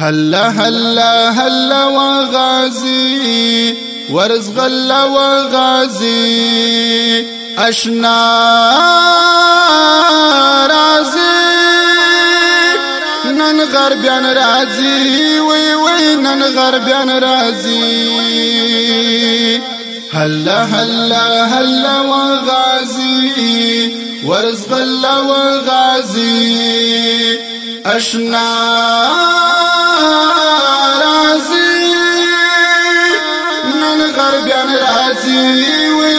هلا هلا هلا وغازي ورزق الله وغازي اشنا رازي نن غربيان رازي وي نن غربيان رازي هلا هلا هلا وغازي ورزق الله وغازي اشنا رازي نن غربيان رازي وي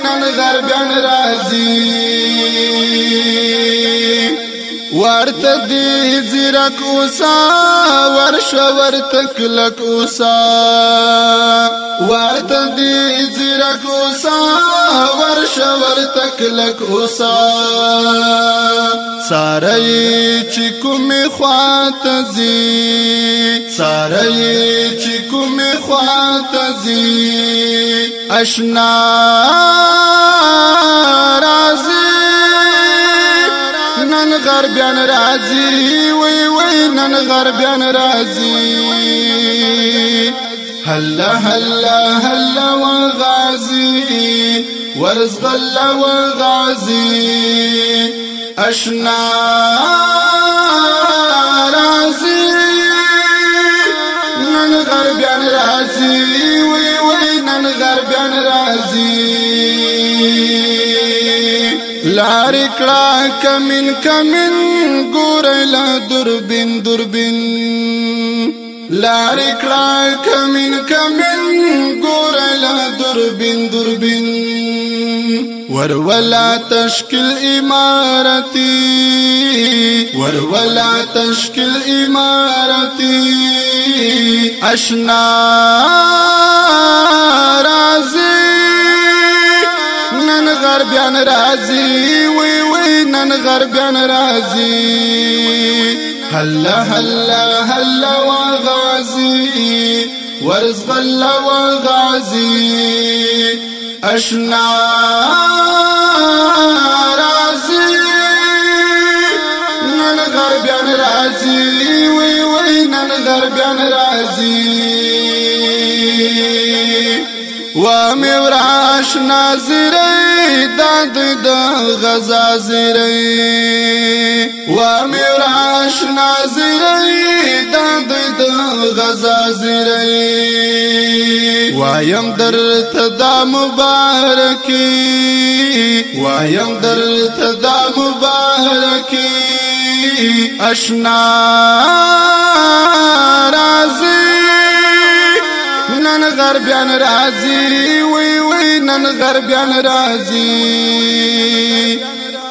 نن غربيان رازي ورتدي زيرك اوسا ورش ورتكلك اوسا ورتدي زيرك اوسا ورش ورتكلك اوسا ساري چکومی خواتزی ساري چکومی خواتزی اشنا رازي نن غربيان رازي وي نن غربيان رازي هلا هلا هلا وغازي ورزق الله وغازي اشنا رازي نن غربيان رازي وي نن غربيان رازي لاري کړه کمن کمن ګورلا دربین دربین لاري کړه کمن کمن ګورلا دربین دربین ورولا تشكل إمارتي ورولا تشكل إمارتي أشنا رازي نن غربيان رازي وي نن غربيان رازي هلا هلا هلا وغازي ورزق الله وغازي اشنا رازي نن غربيان رازي وي نن غربيان رازي وموراش نازري داد غزا زري وموراش نازري داد غزا زري وايم درت دا مباركي وايم درت دا مباركي اشنا رازي نن غربيان رازي وي نن غربيان رازي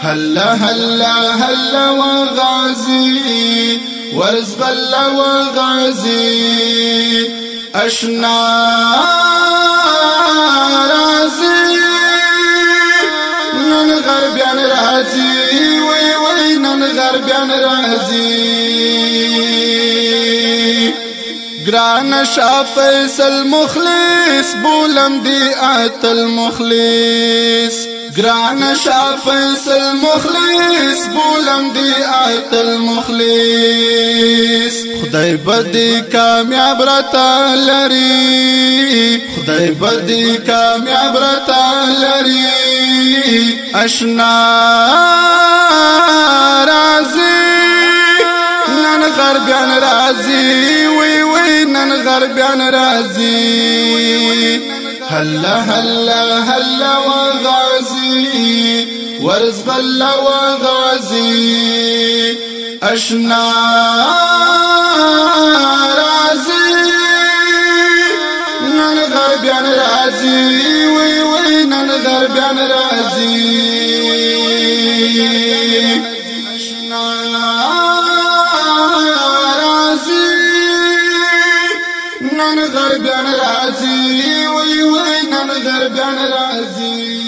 هلا هلا هلا وغازي ورزق الله وغازي اشنا رازي نن غربيان رازي وي نن غربيان رازي گران شاه فیصل مخلص بولم دی آت المخلص گران شاه فیصل مخلص بولم دی آت المخلص خدای بدی کامیاب رتا لري خدای بدی کامیاب رتا لري اشنا رازي نن غربيان رازي وي نن غربيان رازي هلا هلا هلا وغازي ورزق الله وغازي اشنا رازي نن غربيان رازي وي نن غربيان رازي نن غربيان رازي وي نن غربيان رازي